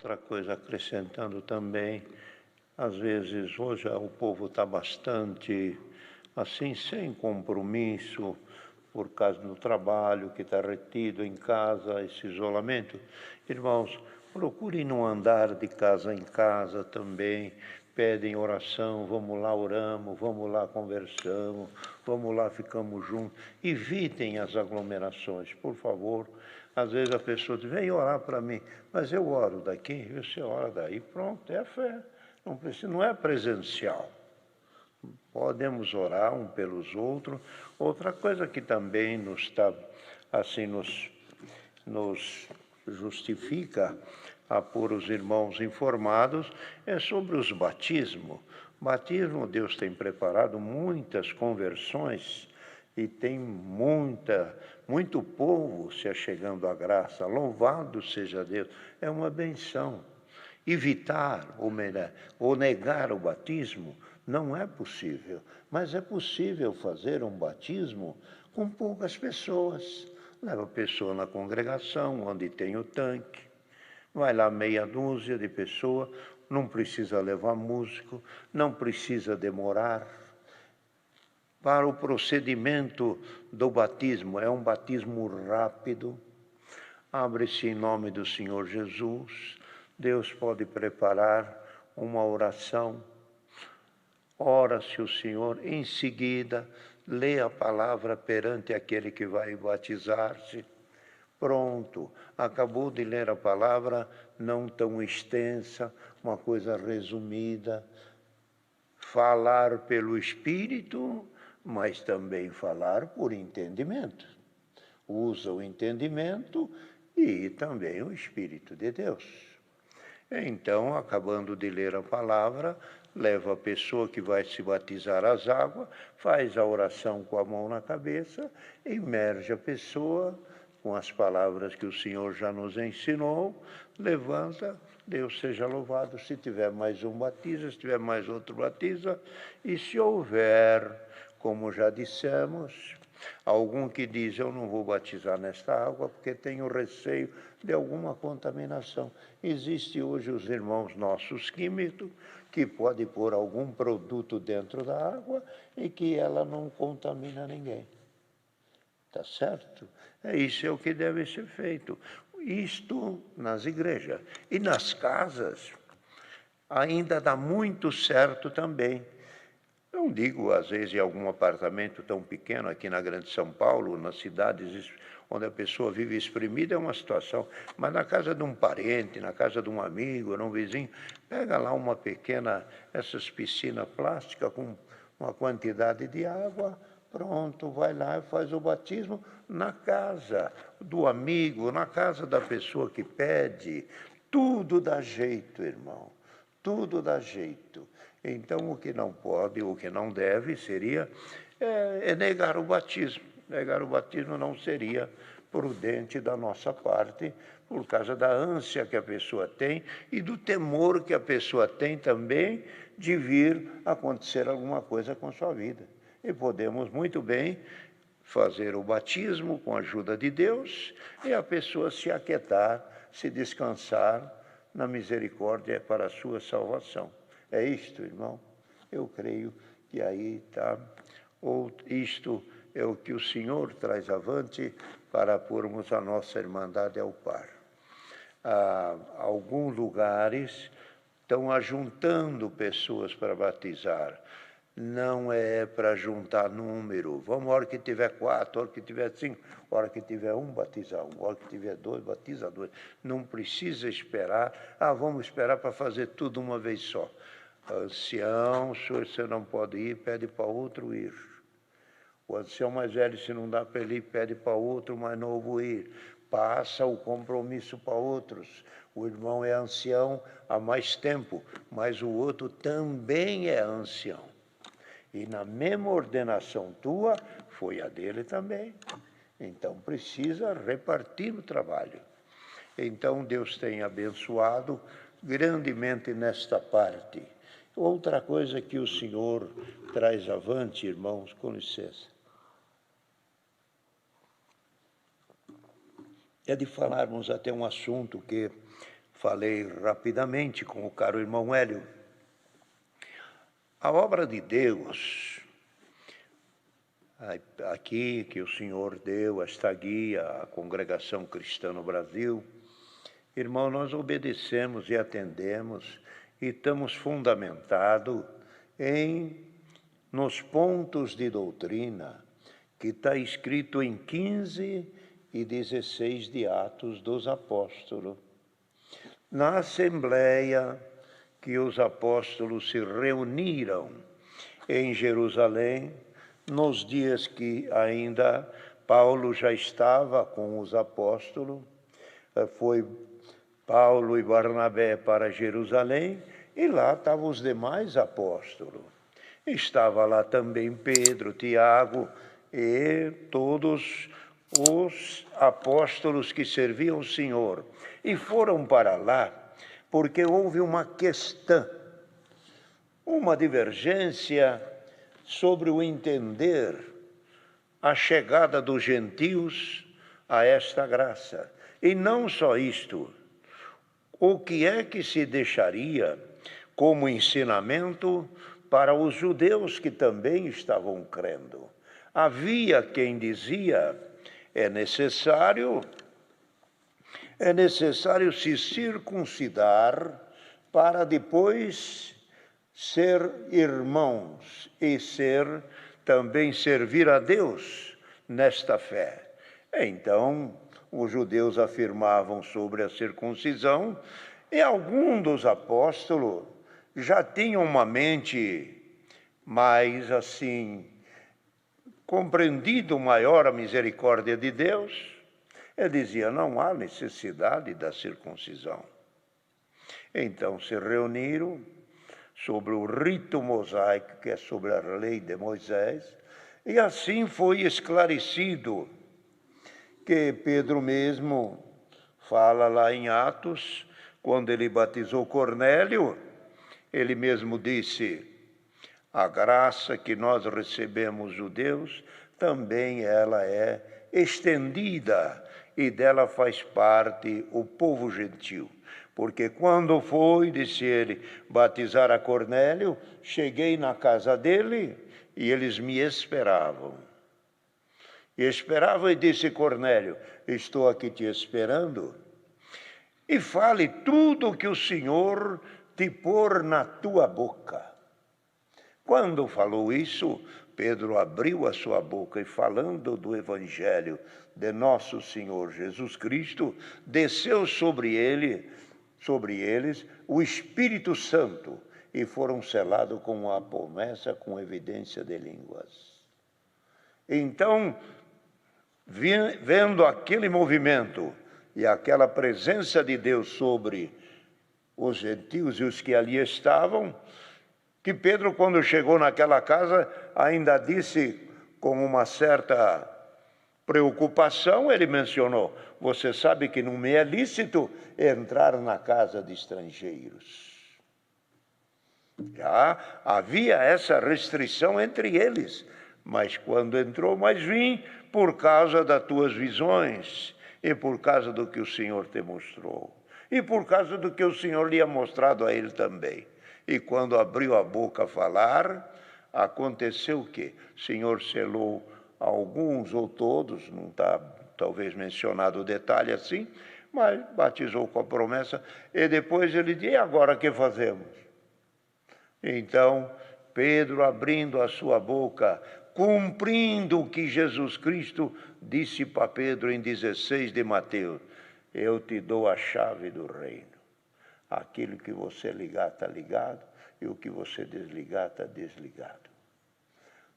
outra coisa, acrescentando também, às vezes hoje o povo está bastante assim, sem compromisso, por causa do trabalho, que está retido em casa, esse isolamento. Irmãos, procurem não andar de casa em casa também, pedem oração, vamos lá, oramos, vamos lá, conversamos, vamos lá, ficamos juntos. Evitem as aglomerações, por favor. Às vezes a pessoa diz, vem orar para mim, mas eu oro daqui, você ora daí, pronto, é fé. Não precisa, não é presencial. Podemos orar um pelos outros. Outra coisa que também nos justifica a pôr os irmãos informados é sobre os batismos. Batismo, Deus tem preparado muitas conversões e tem muito povo se achegando à graça. Louvado seja Deus, é uma benção. Evitar, ou negar o batismo, não é possível, mas é possível fazer um batismo com poucas pessoas. Leva a pessoa na congregação, onde tem o tanque, vai lá meia dúzia de pessoas, não precisa levar músico, não precisa demorar. Para o procedimento do batismo, é um batismo rápido, abre-se em nome do Senhor Jesus, Deus pode preparar uma oração, ora-se o Senhor, em seguida, lê a palavra perante aquele que vai batizar-se. Pronto, acabou de ler a palavra, não tão extensa, uma coisa resumida. Falar pelo Espírito, mas também falar por entendimento. Usa o entendimento e também o Espírito de Deus. Então, acabando de ler a palavra, leva a pessoa que vai se batizar às águas, faz a oração com a mão na cabeça, imerge a pessoa com as palavras que o Senhor já nos ensinou, levanta, Deus seja louvado. Se tiver mais um, batiza, se tiver mais outro, batiza, e se houver, como já dissemos, algum que diz, eu não vou batizar nesta água porque tenho receio de alguma contaminação. Existe hoje os irmãos nossos químicos que podem pôr algum produto dentro da água e que ela não contamina ninguém. Tá certo? Isso é o que deve ser feito. Isto nas igrejas. E nas casas ainda dá muito certo também. Não digo, às vezes, em algum apartamento tão pequeno aqui na Grande São Paulo, nas cidades onde a pessoa vive exprimida, é uma situação. Mas na casa de um parente, na casa de um amigo, num vizinho, pega lá uma pequena, essas piscinas plásticas com uma quantidade de água, pronto, vai lá e faz o batismo na casa do amigo, na casa da pessoa que pede. Tudo dá jeito, irmão, tudo dá jeito. Então, o que não pode, o que não deve, seria negar o batismo. Negar o batismo não seria prudente da nossa parte, por causa da ânsia que a pessoa tem e do temor que a pessoa tem também de vir acontecer alguma coisa com sua vida. E podemos muito bem fazer o batismo com a ajuda de Deus e a pessoa se aquietar, se descansar na misericórdia para a sua salvação. É isto, irmão? Eu creio que aí está. Ou isto é o que o Senhor traz avante para pormos a nossa irmandade ao par. Alguns lugares estão ajuntando pessoas para batizar. Não é para juntar número. Vamos, a hora que tiver 4, a hora que tiver 5, a hora que tiver 1, batizar 1, a hora que tiver 2, batiza 2. Não precisa esperar. Vamos esperar para fazer tudo uma vez só. Ancião, se você não pode ir, pede para outro ir. O ancião mais velho, se não dá para ele ir, pede para outro mais novo ir. Passa o compromisso para outros. O irmão é ancião há mais tempo, mas o outro também é ancião. E na mesma ordenação tua, foi a dele também. Então, precisa repartir o trabalho. Então, Deus tem abençoado grandemente nesta parte. Outra coisa que o Senhor traz avante, irmãos, com licença, é de falarmos até um assunto que falei rapidamente com o caro irmão Hélio. A obra de Deus, aqui que o Senhor deu esta guia à congregação cristã no Brasil, irmão, nós obedecemos e atendemos e estamos fundamentados nos pontos de doutrina que está escrito em 15 e 16 de Atos dos Apóstolos. Na assembleia que os apóstolos se reuniram em Jerusalém, nos dias que ainda Paulo já estava com os apóstolos, foi Paulo e Barnabé para Jerusalém, e lá estavam os demais apóstolos. Estava lá também Pedro, Tiago e todos os apóstolos que serviam o Senhor. E foram para lá porque houve uma questão, uma divergência sobre o entender a chegada dos gentios a esta graça. E não só isto, o que é que se deixaria como ensinamento para os judeus que também estavam crendo. Havia quem dizia, é necessário se circuncidar para depois ser irmãos e também servir a Deus nesta fé. Então, os judeus afirmavam sobre a circuncisão e alguns dos apóstolos já tinham uma mente mais assim, compreendido maior a misericórdia de Deus. Ele dizia, não há necessidade da circuncisão. Então se reuniram sobre o rito mosaico, que é sobre a lei de Moisés, e assim foi esclarecido que Pedro mesmo fala lá em Atos, quando ele batizou Cornélio, ele mesmo disse, a graça que nós recebemos judeus, também ela é estendida, e dela faz parte o povo gentil. Porque quando foi, disse ele, batizar a Cornélio, cheguei na casa dele e eles me esperavam. E disse Cornélio, estou aqui te esperando, e fale tudo o que o Senhor te pôr na tua boca. Quando falou isso, Pedro abriu a sua boca e falando do Evangelho de nosso Senhor Jesus Cristo, desceu sobre eles o Espírito Santo e foram selados com a promessa com evidência de línguas. Então, vendo aquele movimento e aquela presença de Deus sobre os gentios e os que ali estavam, que Pedro, quando chegou naquela casa, ainda disse com uma certa preocupação, ele mencionou, você sabe que não me é lícito entrar na casa de estrangeiros. Já havia essa restrição entre eles, mas quando entrou, mas vim por causa das tuas visões, e por causa do que o Senhor te mostrou, e por causa do que o Senhor lhe ha mostrado a ele também. E quando abriu a boca a falar, aconteceu o quê? O Senhor selou alguns ou todos, não está talvez mencionado o detalhe assim, mas batizou com a promessa, e depois ele disse, e agora o que fazemos? Então, Pedro abrindo a sua boca, cumprindo o que Jesus Cristo disse para Pedro em 16 de Mateus, eu te dou a chave do reino. Aquilo que você ligar está ligado, e o que você desligar está desligado.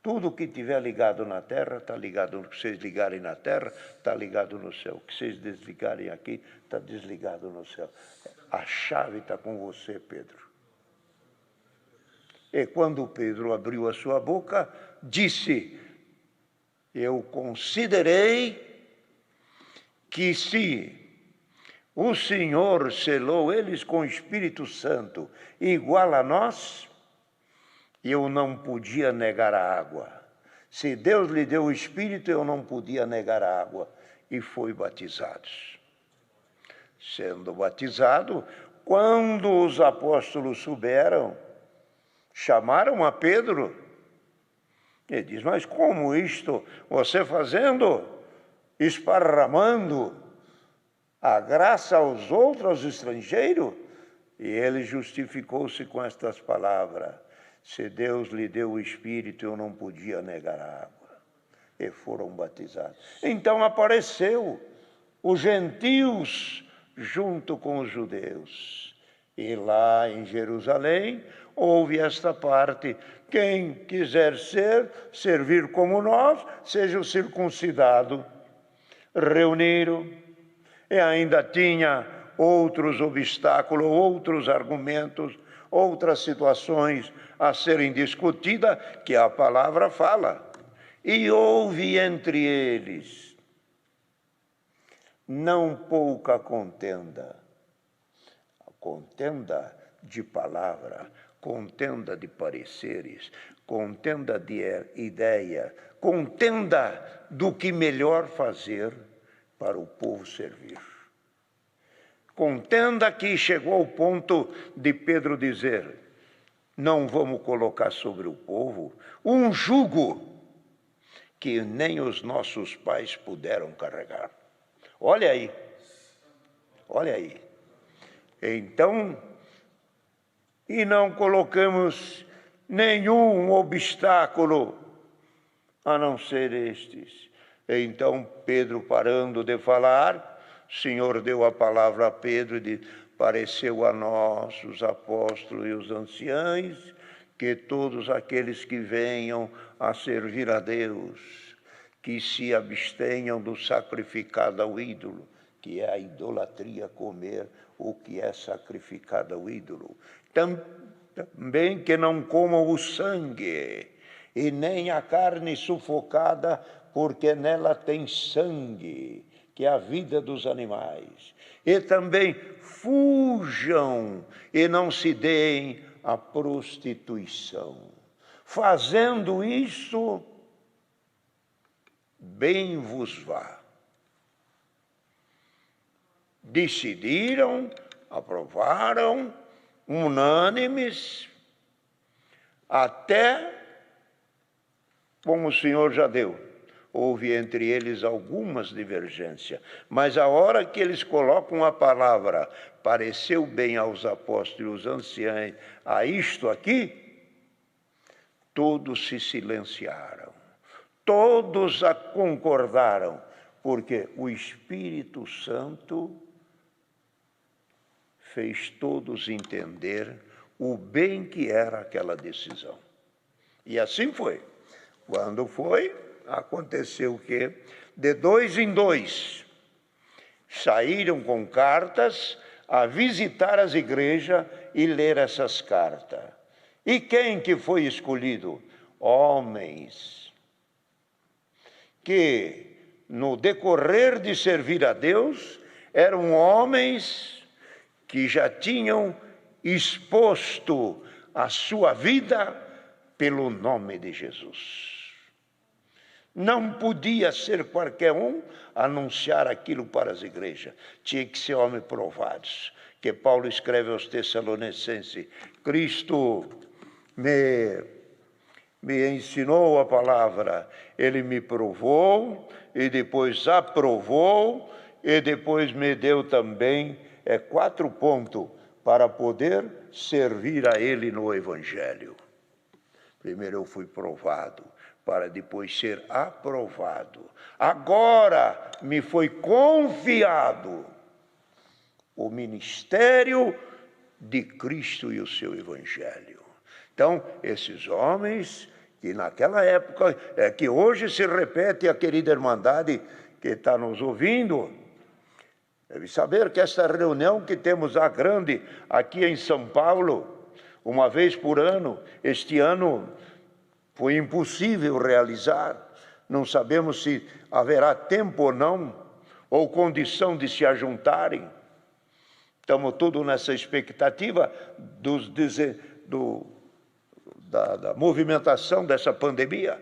Tudo que estiver ligado na terra, está ligado. O que vocês ligarem na terra, está ligado no céu. O que vocês desligarem aqui, está desligado no céu. A chave está com você, Pedro. E quando Pedro abriu a sua boca, disse, eu considerei que se o Senhor selou eles com o Espírito Santo, igual a nós, eu não podia negar a água. Se Deus lhe deu o Espírito, eu não podia negar a água. E fui batizados. sendo batizado. Quando os apóstolos souberam, chamaram a Pedro. Ele diz, mas como isto você fazendo? Esparramando a graça aos outros, aos estrangeiros? E ele justificou-se com estas palavras, se Deus lhe deu o Espírito, eu não podia negar a água. E foram batizados. Então apareceu os gentios junto com os judeus. E lá em Jerusalém houve esta parte, quem quiser servir como nós, seja o circuncidado. Reuniram, e ainda tinha outros obstáculos, outros argumentos, outras situações a serem discutidas, que a palavra fala. E houve entre eles não pouca contenda, contenda de palavra, contenda de pareceres, contenda de ideia, contenda do que melhor fazer para o povo servir. Contenda que chegou ao ponto de Pedro dizer, não vamos colocar sobre o povo um jugo que nem os nossos pais puderam carregar. Olha aí, olha aí. Então, e não colocamos nenhum obstáculo a não ser estes. Então Pedro, parando de falar, o Senhor deu a palavra a Pedro e disse, pareceu a nós, os apóstolos e os anciãos, que todos aqueles que venham a servir a Deus, que se abstenham do sacrificado ao ídolo, que é a idolatria, comer o que é sacrificado ao ídolo. Também que não comam o sangue, e nem a carne sufocada, porque nela tem sangue, que é a vida dos animais. E também fujam e não se deem à prostituição. Fazendo isso, bem vos vá. Decidiram, aprovaram, unânimes, até, como o Senhor já deu, houve entre eles algumas divergências, mas a hora que eles colocam a palavra, pareceu bem aos apóstolos anciãos, a isto aqui, todos se silenciaram, todos a concordaram, porque o Espírito Santo fez todos entender o bem que era aquela decisão. E assim foi. Quando foi, aconteceu o quê? De 2 em 2, saíram com cartas a visitar as igrejas e ler essas cartas. E quem que foi escolhido? Homens que, no decorrer de servir a Deus, eram homens que já tinham exposto a sua vida pelo nome de Jesus. Não podia ser qualquer um anunciar aquilo para as igrejas. Tinha que ser homens provados. Que Paulo escreve aos Tessalonicenses, Cristo me ensinou a palavra, ele me provou, e depois aprovou, e depois me deu também 4 pontos para poder servir a ele no Evangelho. Primeiro eu fui provado, para depois ser aprovado. Agora me foi confiado o ministério de Cristo e o seu Evangelho. Então, esses homens que naquela época, que hoje se repete a querida irmandade que está nos ouvindo, deve saber que esta reunião que temos a grande aqui em São Paulo, uma vez por ano, este ano foi impossível realizar, não sabemos se haverá tempo ou não, ou condição de se ajuntarem. Estamos todos nessa expectativa da movimentação dessa pandemia,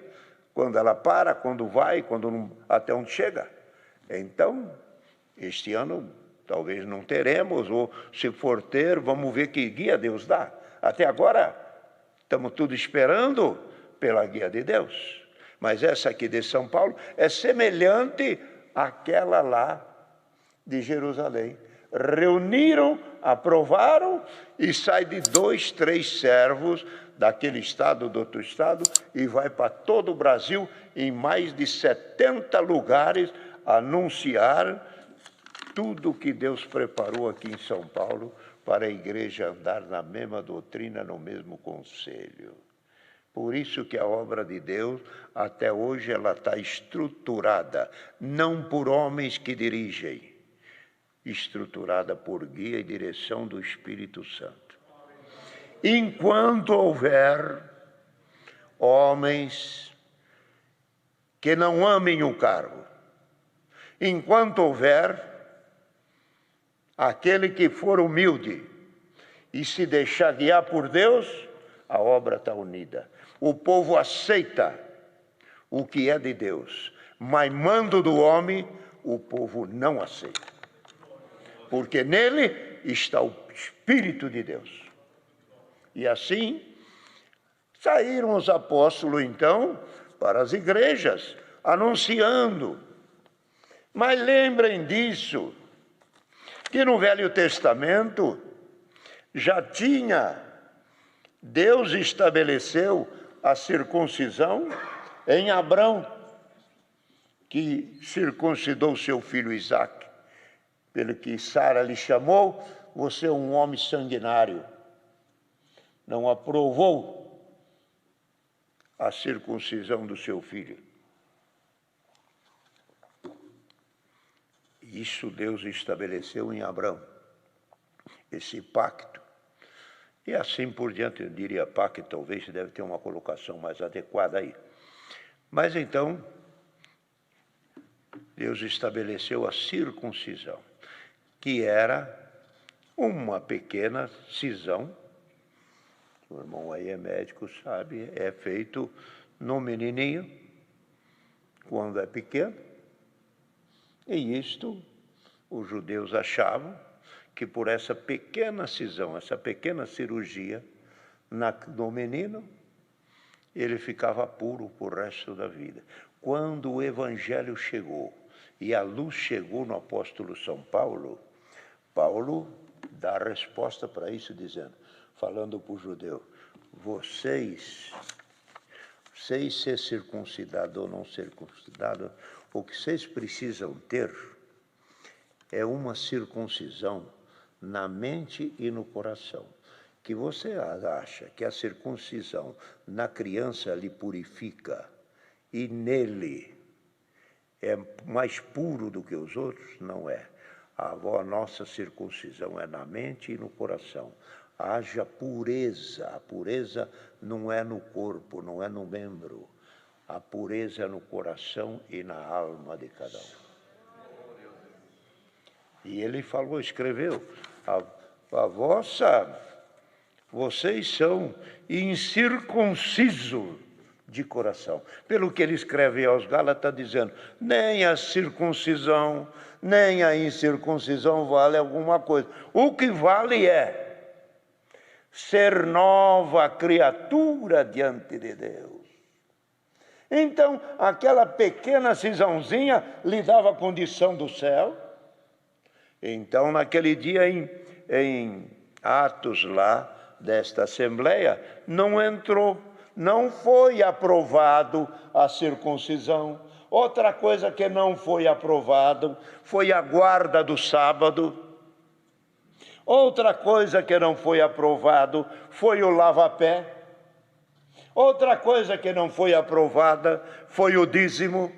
quando ela para, quando vai, quando não, até onde chega. Então, este ano talvez não teremos, ou se for ter, vamos ver que guia Deus dá. Até agora, estamos tudo esperando pela guia de Deus. Mas essa aqui de São Paulo é semelhante àquela lá de Jerusalém. Reuniram, aprovaram, e sai de 2, 3 servos daquele estado, do outro estado, e vai para todo o Brasil, em mais de 70 lugares, anunciar tudo que Deus preparou aqui em São Paulo para a igreja andar na mesma doutrina, no mesmo conselho. Por isso que a obra de Deus, até hoje, ela está estruturada, não por homens que dirigem, estruturada por guia e direção do Espírito Santo. Enquanto houver homens que não amem o cargo, enquanto houver aquele que for humilde e se deixar guiar por Deus, a obra está unida. O povo aceita o que é de Deus, mas mando do homem, o povo não aceita. Porque nele está o Espírito de Deus. E assim, saíram os apóstolos, então, para as igrejas, anunciando. Mas lembrem disso, que no Velho Testamento já tinha, Deus estabeleceu a circuncisão em Abrão, que circuncidou seu filho Isaque, pelo que Sara lhe chamou, você é um homem sanguinário. Não aprovou a circuncisão do seu filho. Isso Deus estabeleceu em Abrão, esse pacto. E assim por diante, eu diria pacto, talvez deve ter uma colocação mais adequada aí. Mas então, Deus estabeleceu a circuncisão, que era uma pequena cisão. O irmão aí é médico, sabe, é feito no menininho, quando é pequeno. E isto, os judeus achavam que por essa pequena cisão, essa pequena cirurgia no menino, ele ficava puro por resto da vida. Quando o evangelho chegou e a luz chegou no apóstolo São Paulo, Paulo dá a resposta para isso dizendo, falando para o judeu, vocês ser circuncidado ou não circuncidado, o que vocês precisam ter é uma circuncisão na mente e no coração. Que você acha que a circuncisão na criança lhe purifica e nele é mais puro do que os outros? Não é. A nossa circuncisão é na mente e no coração. Haja pureza. A pureza não é no corpo, não é no membro. A pureza é no coração e na alma de cada um. E ele falou, escreveu, vocês são incircuncisos de coração. Pelo que ele escreve aos Gálatas, dizendo, nem a circuncisão, nem a incircuncisão vale alguma coisa. O que vale é ser nova criatura diante de Deus. Então, aquela pequena cisãozinha lhe dava a condição do céu. Então, naquele dia, em Atos lá, desta Assembleia, não entrou, não foi aprovado a circuncisão. Outra coisa que não foi aprovado foi a guarda do sábado. Outra coisa que não foi aprovado foi o lava-pé. Outra coisa que não foi aprovada foi o dízimo.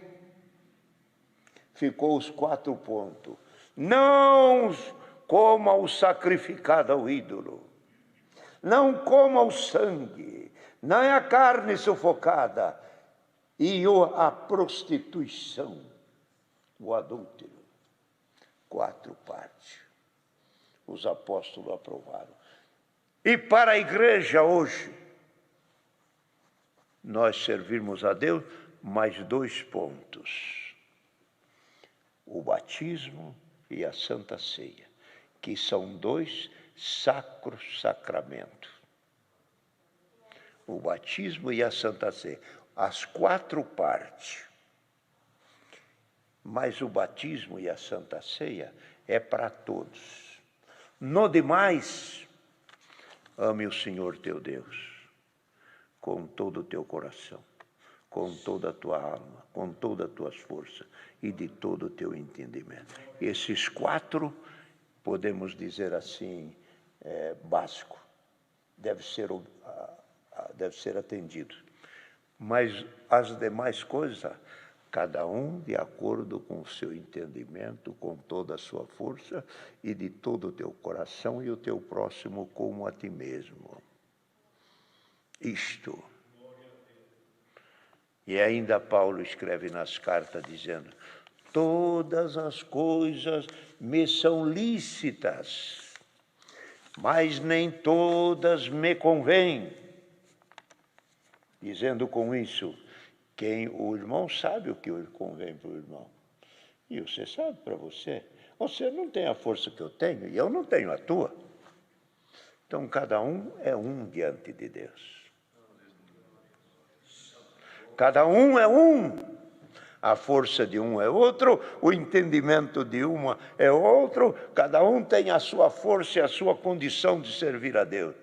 Ficou os 4 pontos. Não coma o sacrificado ao ídolo. Não coma o sangue, nem a carne sufocada. E a prostituição, o adúltero. 4 partes. Os apóstolos aprovaram. E para a igreja hoje, nós servirmos a Deus, mais 2 pontos. O batismo e a Santa Ceia. que são dois sacros sacramentos. O batismo e a Santa Ceia. As 4 partes. Mas o batismo e a Santa Ceia é para todos. No demais, ame o Senhor teu Deus com todo o teu coração, com toda a tua alma, com todas as tuas forças e de todo o teu entendimento. Esses 4, podemos dizer assim, básico, deve ser atendido. Mas as demais coisas, cada um de acordo com o seu entendimento, com toda a sua força e de todo o teu coração e o teu próximo como a ti mesmo. Isto. E ainda Paulo escreve nas cartas dizendo: todas as coisas me são lícitas, mas nem todas me convêm. Dizendo com isso, o irmão sabe o que convém para o irmão. E você sabe para você. Você não tem a força que eu tenho e eu não tenho a tua. Então, cada um é um diante de Deus. Cada um é um. A força de um é outro, o entendimento de uma é outro. Cada um tem a sua força e a sua condição de servir a Deus.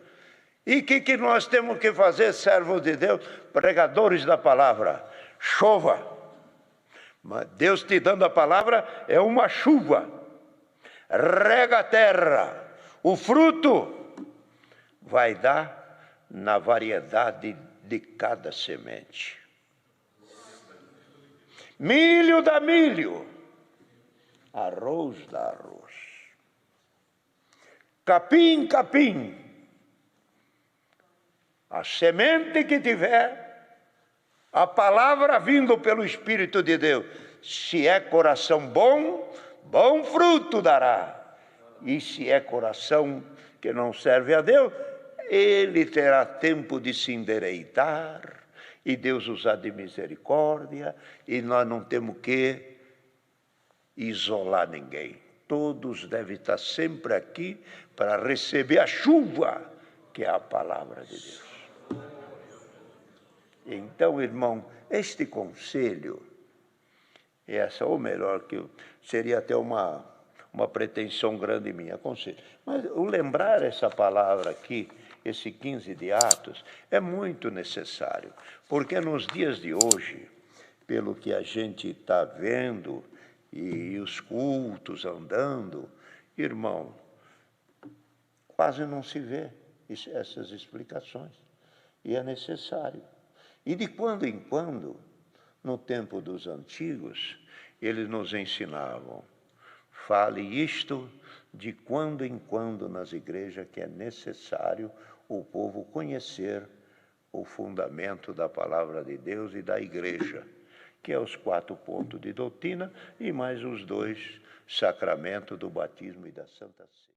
E o que nós temos que fazer, servos de Deus, pregadores da palavra? Chova. Mas Deus te dando a palavra é uma chuva. Rega a terra. O fruto vai dar na variedade de cada semente. Milho dá milho. Arroz dá arroz. Capim, capim. A semente que tiver, a palavra vindo pelo Espírito de Deus, se é coração bom, bom fruto dará. E se é coração que não serve a Deus, ele terá tempo de se endireitar, e Deus usar de misericórdia, e nós não temos que isolar ninguém. Todos devem estar sempre aqui para receber a chuva, que é a palavra de Deus. Então, irmão, este conselho, ou melhor, que seria até uma pretensão grande minha, conselho. Mas o lembrar essa palavra aqui, esse 15 de Atos, é muito necessário, porque nos dias de hoje, pelo que a gente está vendo, e os cultos andando, irmão, quase não se vê essas explicações, e é necessário. E de quando em quando, no tempo dos antigos, eles nos ensinavam, fale isto de quando em quando nas igrejas, que é necessário o povo conhecer o fundamento da palavra de Deus e da igreja, que é os 4 pontos de doutrina e mais os 2 sacramentos do batismo e da Santa Ceia.